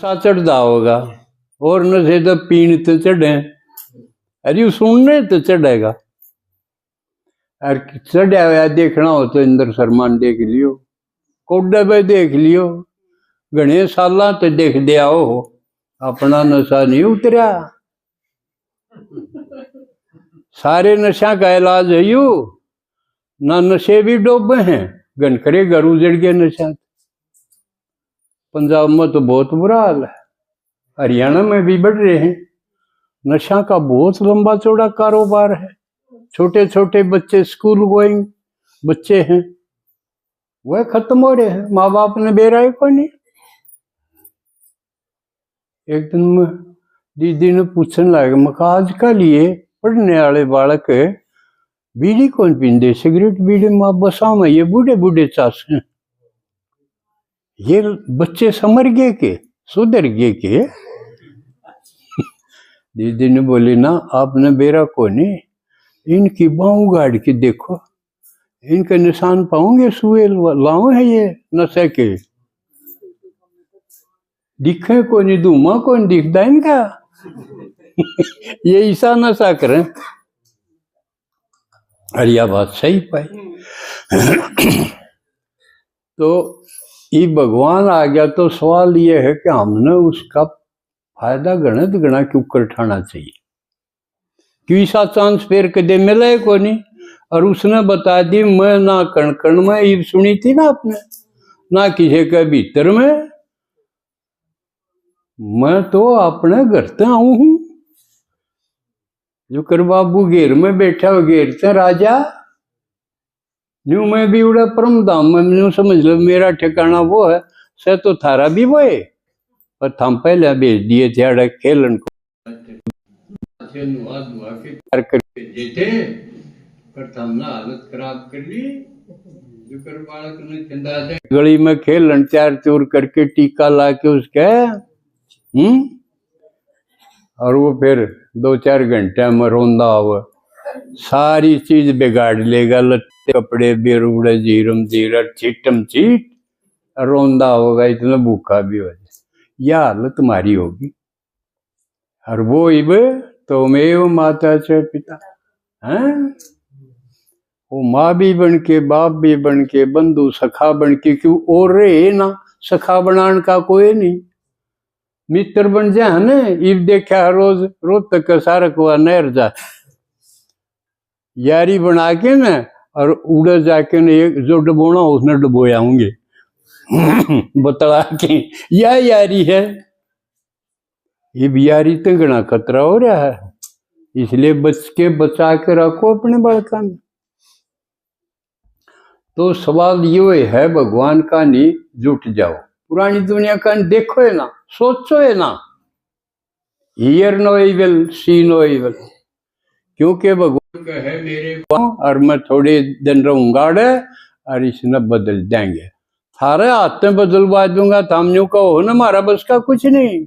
सा चढ़दा होगा और नशे तो पीण तो चढ़े, अरे सुनने तो चढ़ेगा। और चढ़िया हुआ देखना हो तो इंद्र शर्मा देख लियो, कोडे पे देख लियो, घने साल तो देख दिया हो, अपना नशा नहीं उतरिया। सारे नशा का इलाज है यू ना, नशे भी डोबे हैं, घनकरे घर उजड़ गए नशा। पंजाब में तो बहुत बुरा हाल है, हरियाणा में भी बढ़ रहे हैं। नशा का बहुत लंबा चौड़ा कारोबार है। छोटे छोटे बच्चे स्कूल गोइंग बच्चे हैं, वह खत्म हो रहे हैं, माँ बाप ने बेरा को नहीं। एक दिन दीदी ने पूछने लगे, मैं आजकल ये पढ़ने वाले बालक बीड़ी कौन पींदे, सिगरेट बीड़ी माँ बसा में ये बूढ़े बूढ़े चास हैं, ये बच्चे समर गए के सुधर गए के। दीदी ने बोली ना, आपने बेरा को नहीं, इनकी बाहू गाड़ के देखो, इनके निशान पाओगे, सुए लाओ है ये नशे के, दिखे को नहीं, धूमा को नहीं दिखता इनका। ये ईसा नशा करें। अरे यह बात सही पाई। तो ये भगवान आ गया तो सवाल ये है कि हमने उसका फायदा गणत गणा क्यों कर उठाना चाहिए, क्यों सा चांस फिर कदे मिले को नहीं। और उसने बता दी, मैं ना कण कण में ये सुनी थी ना आपने, ना किसी के भीतर में, मैं तो अपने घर से आऊ हूं। जो कर बाबू घेर में बैठा हो, घेर से राजा न्यू मैं भी उड़ा परम धाम में, न्यू समझ लो मेरा ठिकाना वो है, से तो थारा भी वो है, पर थम पहले भेज दिए थे खेलन को करके देते, पर हमने हालत खराब कर ली। जो कर बालक ने चंदा से गली में खेलन चार चूर करके टीका ला के उसके और वो फिर 2-4 घंटे में रोंदा हुआ, सारी चीज बिगाड़ लेगा, लत्ते कपड़े बेरुड़े जीरम जीरा चीटम चीट, रोंदा होगा, इतना भूखा भी हो जाए, यह हालत तुम्हारी होगी। और वो इब तो मेव माता च पिता हैं, वो माँ भी बन के, बाप भी बन के, बंधु सखा बन के, क्यों और रे ना, सखा बनाने का कोई नहीं, मित्र बन जाए ने। इब देखा रोज रोज तक सारा को नहर जा यारी बना के न, और उड़े जाके न एक जो डबोना उसने डबोया होंगे बतला के, या यारी है। ये बियारी तो गणा खतरा हो रहा है, इसलिए बचा के रखो अपने बालका में। तो सवाल ये है भगवान का, नहीं जुट जाओ, पुरानी दुनिया का देखो है ना, सोचो है ना, hear no evil see no evil, क्योंकि भगवान का है मेरे को और मैं थोड़े दिन रहूंगा और इसने बदल देंगे, थारे हाथ में बदलवा दूंगा, थामने कहो ना हमारा बस का कुछ नहीं,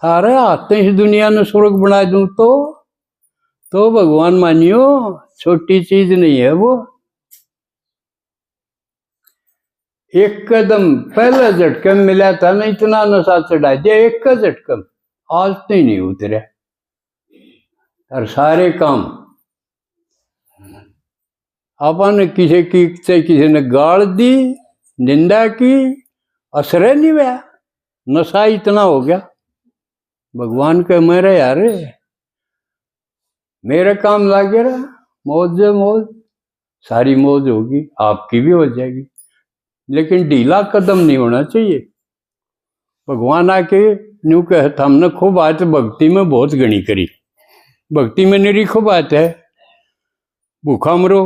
थारे हाथ इस दुनिया ने स्वर्ग बना दूं तो भगवान मानियो, छोटी चीज नहीं है वो। एक कदम पहले झटकन मिला था ना, इतना नशा चढ़ा दिया एक का झटकन, आज तो ही नहीं उतरे। और सारे काम अपन किसी ने गाड़ दी, निंदा की, असर नहीं हुआ, नशा इतना हो गया। भगवान का मेरा यार मेरा काम लागे रहा, मौज मौज, सारी मौज होगी, आपकी भी हो जाएगी, लेकिन ढीला कदम नहीं होना चाहिए। भगवान आके न्यू कहता, हमने खूब बात भक्ति में बहुत गणी करी, भक्ति में निरी खूब बात है, भूखा मरो,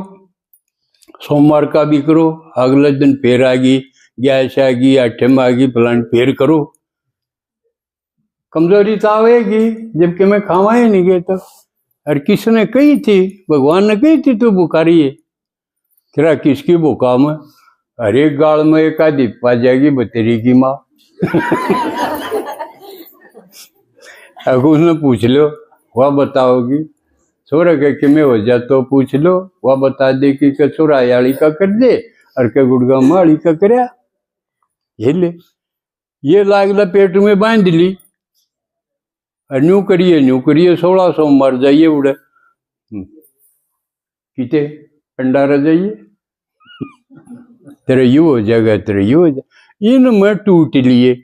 सोमवार का भी करो, अगले दिन फिर आ गई, गैस आ गई, आठे में आ गई, प्लांट फिर करो, कमजोरी तो आएगी, जबकि मैं खावा ही नहीं गए तो। और किसने कही थी, भगवान ने कही थी तू बुखारी है, तेरा किसकी भूखा में, अरे गाल में एक आदि पा जाएगी बतेरी की माँ। अब उसने पूछ लो, वह बताओगी, छोरा के में हो जा तो पूछ लो, वह बता दे कि छोरा याली का कर दे और के गुड़गा माड़ी का करया, ये ले ये लागला पेट में बांध ली, न्यू करिए 1600 मर जाइए उड़े किते भंडारा जाइए, तेरे यू हो जाएगा, तेरे यू हो जाएगा। इन में टूट लिए,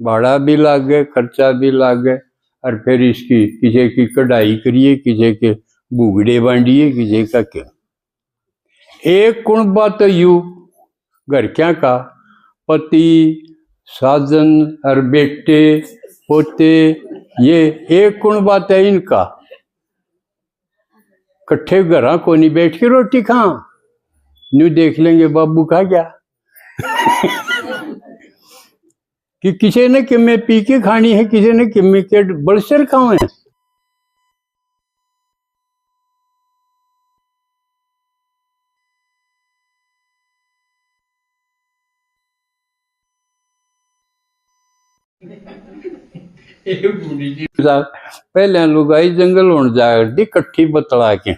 भाड़ा भी लाग गए, खर्चा भी लाग गए, और फिर इसकी किसी की कढ़ाई करिए, किसी के बुगड़े बांधिए, किसी का क्या। एक कुणबा तो यू घर क्या का पति साजन और बेटे पोते, ये एक कुणबा है इनका। कट्ठे घरा को नहीं बैठ के रोटी खा, न्यू देख लेंगे बाबू खा क्या कि किसी ने किम्मे पी के खानी है, किसी ने किम्मे के बड़सर खाओ है। पहले लुगाई जंगल होने जाती कट्ठी बतला के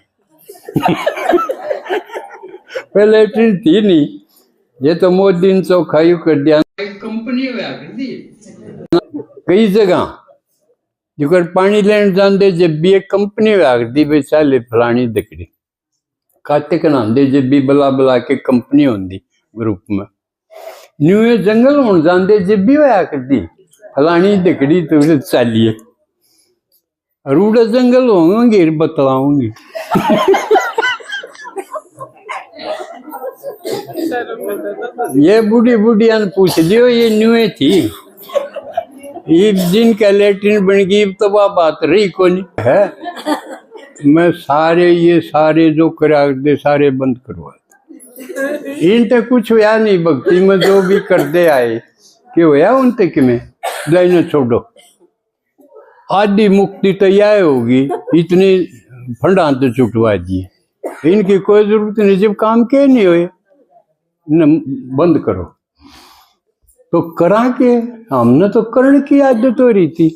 पहले ट्रेन थी नहीं, ये तो मोदी ने चौखाई कर दिया। कंपनी कई जगह जो पानी लेने जाते जब भी एक कंपनी दी भाई चाले फलानी दकड़ी काते कनाते जब भी बुला बुला के कंपनी होती ग्रुप में। न्यू जंगल होने जाते जब भी होया करती फलानी दकड़ी तो चालिए, रूड़ा जंगल होंगे बतलाऊंगी ये बूढ़ी बुढ़िया ने पूछ लियो, ये न्यूए थी, ये जिनका लेटरिन बन गई तो वह बात रही को नहीं है। मैं सारे जो करा दे सारे बंद करवा, इन तक कुछ होया नहीं। भक्ति में जो भी करते आए कि होया उन तक में जाइना छोड़ो, आदि मुक्ति तो यह होगी, इतनी फंडा तो छुटवा दी, इनकी कोई जरूरत नहीं। जब काम के नहीं हुए बंद करो तो करा के, हमने तो करण की आदत हो रही थी,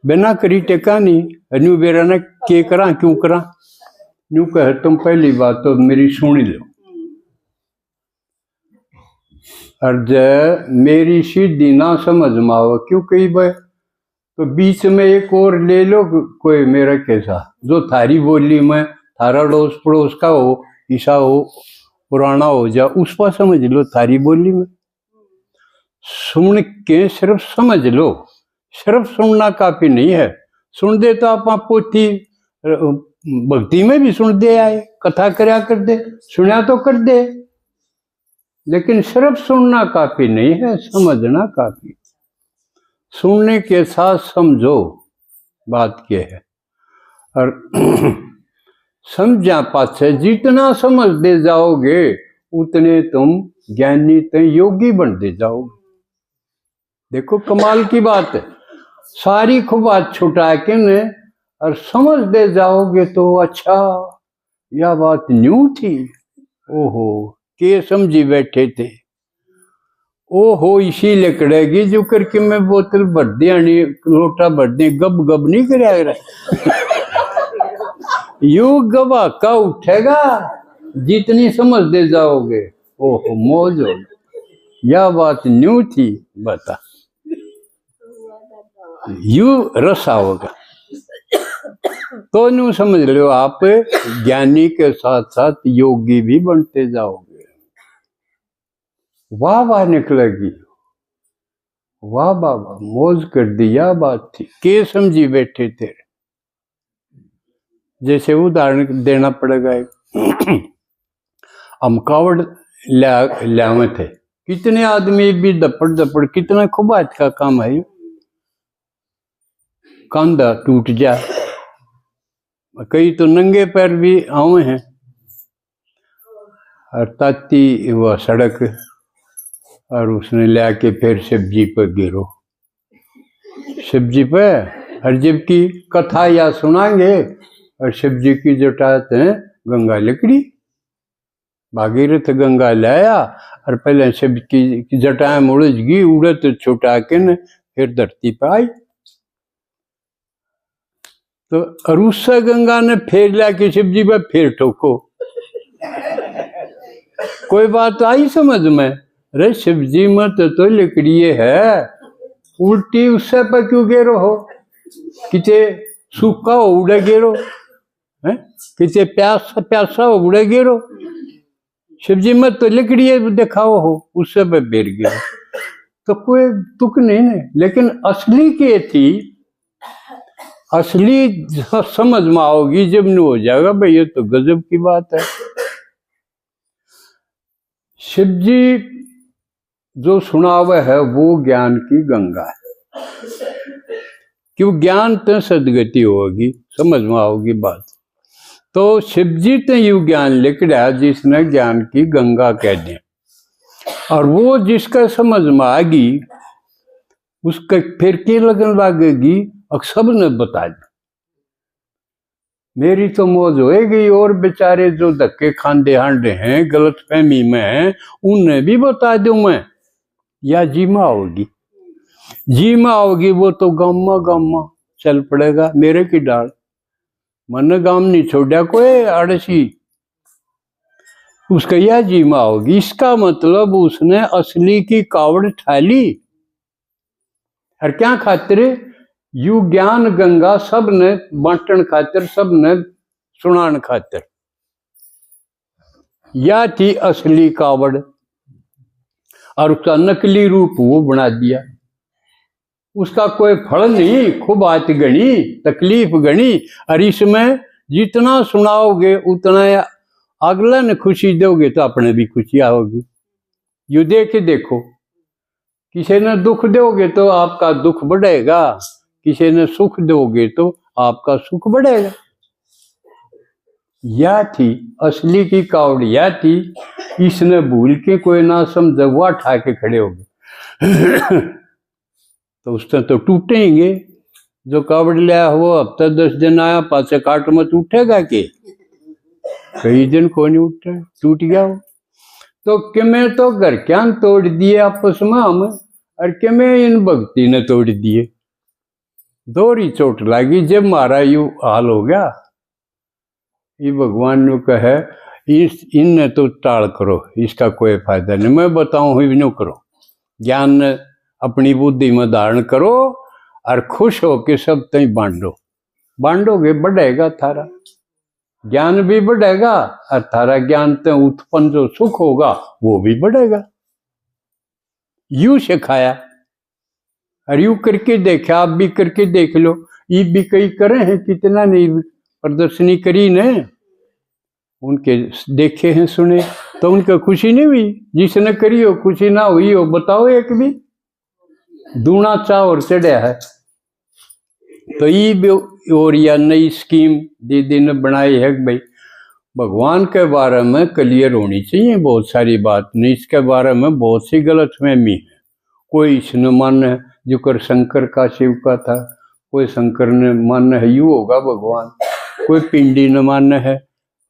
बिना करी टेका नहीं। न्यू बेरा ने के करा क्यों करा, न्यू कह तुम पहली बात तो मेरी सुन लो, और जय मेरी सीधी ना समझ माओ क्यों कही भाई, तो बीच में एक और ले लो कोई मेरा कैसा जो थारी बोली में थारा अड़ोस पड़ोस का हो, ईसा हो, पुराना हो जा, उस पर समझ लो। थारी बोली में सुन के सिर्फ समझ लो, सिर्फ सुनना काफी नहीं है। सुन दे तो आप पोथी भक्ति में भी सुन दे आए, कथा करया कर दे, सुना तो कर दे, लेकिन सिर्फ सुनना काफी नहीं है, समझना काफी। सुनने के साथ समझो बात क्या है, और समझा पाछे जितना समझते जाओगे उतने तुम ज्ञानी तो योगी बनते जाओगे। देखो कमाल की बात है, सारी खुबात छुटा के ने और समझते जाओगे तो अच्छा यह बात न्यू थी, ओहो के समझी बैठे थे, ओहो इसी लकड़ेगी जो करके मैं बोतल भर दिया नहीं, लोटा भर दे, गब गब नहीं कराया यू गवा का उठेगा जितनी समझते जाओगे, ओहो मौज हो, यह बात न्यू थी, बता यू रसा होगा तो न्यू समझ लो आप ज्ञानी के साथ साथ योगी भी बनते जाओगे। वाह वाह निकलेगी, वाह वाह वाह मौज कर दिया बात थी, के समझी बैठे थे। जैसे उदाहरण देना पड़ेगा, हम कावड़ लावे थे, कितने आदमी भी दपड़ दपड़, कितना खुबात का काम है, कंधा टूट जा, कई तो नंगे पैर भी आए हैं, और ताती वह सड़क, और उसने ला के फिर सब्जी पर गिरो, सब्जी पे, और जबकि कथा या सुनाएंगे और सब्जी की जटात है गंगा लकड़ी, भागीरथ गंगा लाया और पहले सब्जी की जटाएं मुड़ गई, उड़त छुटा के न फिर धरती पर आई, तो अरुषा गंगा ने फिर ला के सब्जी पर फिर ठोको। कोई बात आई समझ में, अरे शिव जी में तो लकड़ी है, उल्टी उससे पर क्यों गिरो हो? किचे सूखा हो उड़े गिरो है, किचे प्यासा हो उड़े गिरो। शिव जी में तो लकड़ी दिखाओ हो, उससे पर बेर गिरो, तो कोई तुक नहीं है। लेकिन असली के थी, असली समझ में आओगी जब नहीं हो जाएगा भाई, ये तो गजब की बात है। शिव जी जो सुनावे है वो ज्ञान की गंगा है, क्यों ज्ञान तो सदगति होगी, समझ में आओगी बात। तो शिव जी तो यू ज्ञान लिखड़ा जिसने ज्ञान की गंगा कह दे, और वो जिसका समझ में आगी उसका फिर क्या लगन लगेगी, और सब ने बता दी। मेरी तो मौज होएगी, और बेचारे जो धक्के खांडे हांडे हैं गलत फहमी में, उन्हें भी बता दूं मैं, या जीमा होगी, जीमा होगी वो तो गामा चल पड़ेगा मेरे की डाल, मन गाम नहीं छोड़ा कोई आड़सी, उसका यह जीमा होगी। इसका मतलब उसने असली की कावड़ ठाली, और क्या खातिर? यू ज्ञान गंगा सब ने बांटन खातिर, सब ने सुनान खातिर, या थी असली कावड़, और उसका नकली रूप वो बना दिया। उसका कोई फल नहीं, खूब आत गणी, तकलीफ गणी, और इसमें जितना सुनाओगे उतना अगला ने खुशी दोगे तो अपने भी खुशी आओगी। यू देख देखो, किसी ने दुख दोगे तो आपका दुख बढ़ेगा, किसी ने सुख दोगे तो आपका सुख बढ़ेगा। या थी असली की कावड़, या थी इसने भूल के कोई ना समझे वो उठा के खड़े हो गए तो उससे तो टूटेंगे। जो कावड़ लिया वो हफ्ता 10 दिन आया, पाचे काट मत उठेगा के? कई दिन को नहीं उठे, टूट गया वो। तो किमे तो घर क्या तोड़ दिए आपस में हम, और किमे इन भक्ति ने तोड़ दिए। दोहरी चोट लगी जब मारा यू हाल हो गया। ये भगवान ने कहे इन तो टाल करो, इसका कोई फायदा नहीं, मैं बताऊं ही नहीं करो, ज्ञान अपनी बुद्धि में धारण करो और खुश हो के सब तई बांटो, बांटोगे बढ़ेगा थारा ज्ञान भी बढ़ेगा, और थारा ज्ञान ते उत्पन्न जो सुख होगा वो भी बढ़ेगा। यू सिखाया और यू करके देखा, आप भी करके देख लो। ये भी कई करे हैं, कितना नहीं प्रदर्शनी करी ने, उनके देखे हैं सुने तो उनका खुशी नहीं हुई। जिसने करी हो खुशी ना हुई हो, बताओ एक भी? दूना चाव और चढ़िया है। तो ये भी और या नई स्कीम दीदी ने बनाई है कि भाई भगवान के बारे में क्लियर होनी चाहिए बहुत सारी बात नहीं, इसके बारे में बहुत सी गलतफहमी है। कोई इसने मान है जो कर शंकर का शिव का था, कोई शंकर ने मान है यू होगा भगवान, कोई पिंडी ने मान है,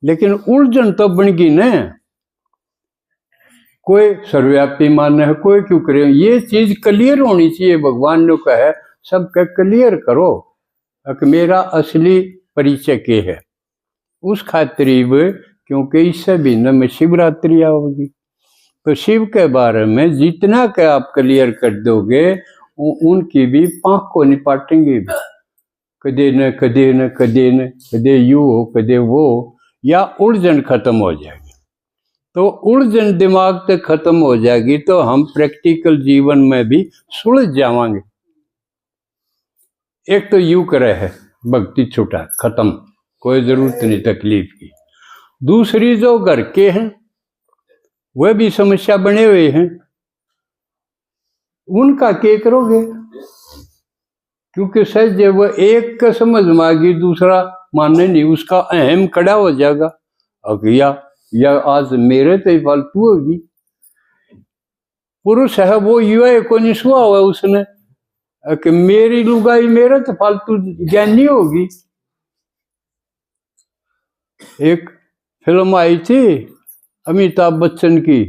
लेकिन उलझन तो बन गई न। कोई सर्वव्यापी मान है, कोई क्यों करे? ये चीज क्लियर होनी चाहिए। भगवान ने कहा सबका क्लियर करो कि मेरा असली परिचय के है। उस खातिर क्योंकि इससे भिन्न में शिवरात्रि आओगी, तो शिव के बारे में जितना के आप क्लियर कर दोगे उनकी भी पाँख को निपाटेंगे। कदे न कदे न कदे न कदे यू हो कदे वो, या उलझन खत्म हो जाएगी। तो उलझन दिमाग से खत्म हो जाएगी तो हम प्रैक्टिकल जीवन में भी सुलझ जावांगे। एक तो यू करे है भक्ति छूटा खत्म, कोई जरूरत नहीं तकलीफ की। दूसरी जो घर के हैं वह भी समस्या बने हुए हैं, उनका क्या करोगे? क्योंकि सच वह एक का समझ में आ गई, दूसरा मानने नहीं, उसका अहम खड़ा हो जाएगा। या आज मेरे तो फालतू होगी। पुरुष है वो युवा को नहीं सुहा हुआ उसने कि मेरी लुगाई मेरा तो फालतू ज्ञानी होगी। एक फिल्म आई थी अमिताभ बच्चन की,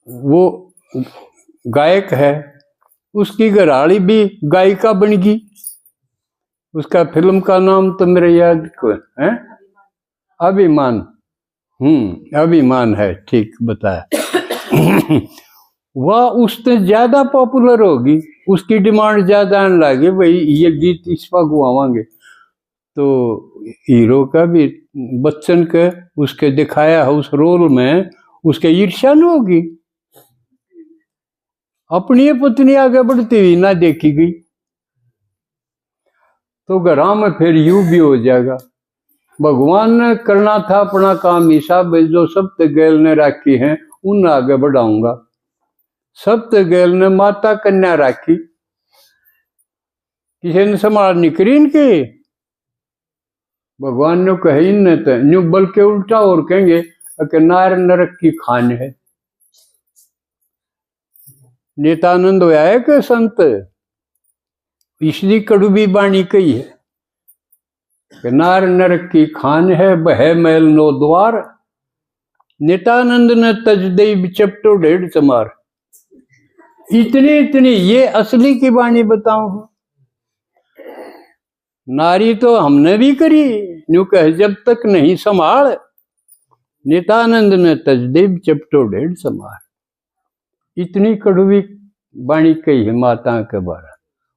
वो गायक है, उसकी घरवाली भी गायिका बन गई। उसका फिल्म का नाम तो मेरे याद है, अभिमान। अभिमान है, ठीक बताया। वह उससे ज्यादा पॉपुलर होगी, उसकी डिमांड ज्यादा आने लगी, भाई ये गीत इस पर गुआवांगे, तो हीरो का भी बच्चन के उसके दिखाया है उस रोल में उसके ईर्ष्या न होगी। अपनी पत्नी आगे बढ़ती हुई ना देखी गई तो घरा में फिर यूं भी हो जाएगा। भगवान ने करना था अपना काम, हिसाब जो सप्त गैल ने राखी है उन आगे बढ़ाऊंगा। सप्त गैल ने माता कन्या राखी, किसी ने संभाल निकरी इनकी। भगवान ने कही न तो न्यू बल्कि उल्टा और कहेंगे कि नार नरक की खान है। नित्यानंद होया है कि संत, इसलिए कड़वी बाणी कही है कि नार नरक की खान है, बह मैल नो द्वार। नित्यानंद ने तज दई चपटो ढेड़ चमार। इतनी इतनी ये असली की बाणी बताऊं। नारी तो हमने भी करी, न्यू कह जब तक नहीं संभाल। नित्यानंद ने तजदेव चपटो ढेड़ समार। इतनी कड़वी बाणी कही है माता के बारे।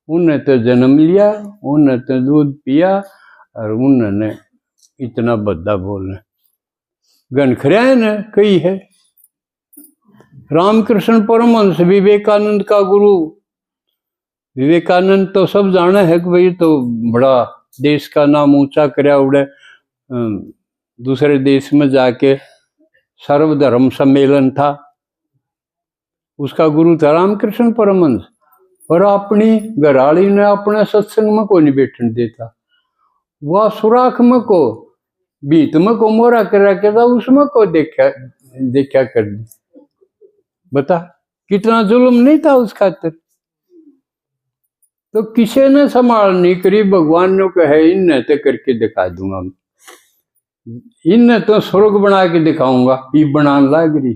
उन्होंने तो जन्म लिया, उन्होंने तो दूध पिया और उन्होंने इतना बद्दा बोलना गनखरिया ने कही है। रामकृष्ण परमहंस विवेकानंद का गुरु, विवेकानंद तो सब जाना है कि भाई तो बड़ा देश का नाम ऊंचा करया उड़े, दूसरे देश में जाके सर्वधर्म सम्मेलन था, उसका गुरु था रामकृष्ण परमहंस। और अपनी घराली ने अपने सत्संग में को नहीं बैठने देता, वह सुराख में को बीत में को मोरा कर रखे था, उसमें को देखा कर दी। बता कितना जुल्म नहीं था उस खातिर। तो किसी ने संभाल नहीं करी, भगवान ने कहे इन तो करके दिखा दूंगा, इन तो स्वर्ग बना के दिखाऊंगा। ये बनाने लग रही,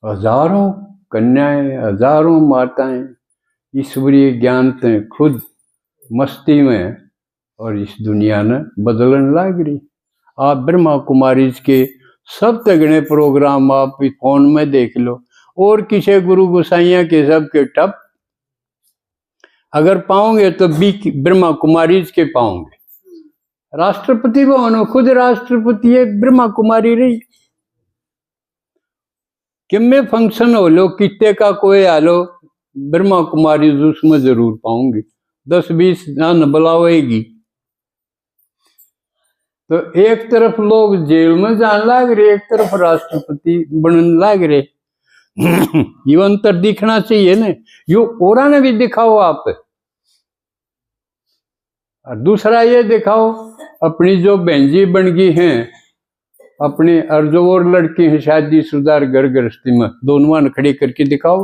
हजारों कन्याएं, हजारों माताएं ईश्वरीय ज्ञान ते खुद मस्ती में और इस दुनिया ने बदलन लग रही। आप ब्रह्मा कुमारी के सब तगड़े प्रोग्राम आप फोन में देख लो, और किसी गुरु गोसाइया के सब के टप अगर पाओगे तो ब्रह्मा कुमारी के पाओगे। राष्ट्रपति भवन खुद राष्ट्रपति है ब्रह्मा कुमारी रही। किम्मे फंक्शन हो लो, कितने का कोई आलो, ब्रह्मा कुमारी उसमें जरूर पाऊंगी। 10-20 जन बुलावेगी। तो एक तरफ लोग जेल में जाने लग रहे, एक तरफ राष्ट्रपति बनने लग रहे। ये अंतर दिखना चाहिए ना, यो औरा ने भी दिखाओ आप। और दूसरा ये दिखाओ अपनी जो बहनजी बन गई हैं, अपने और जो और लड़की हैं शादी शुदा घर गृहस्थी में, दोनों ने खड़े करके दिखाओ,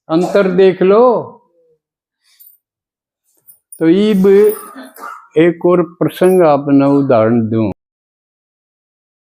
अंतर देख लो। तो ये एक और प्रसंग आपने उदाहरण दूं।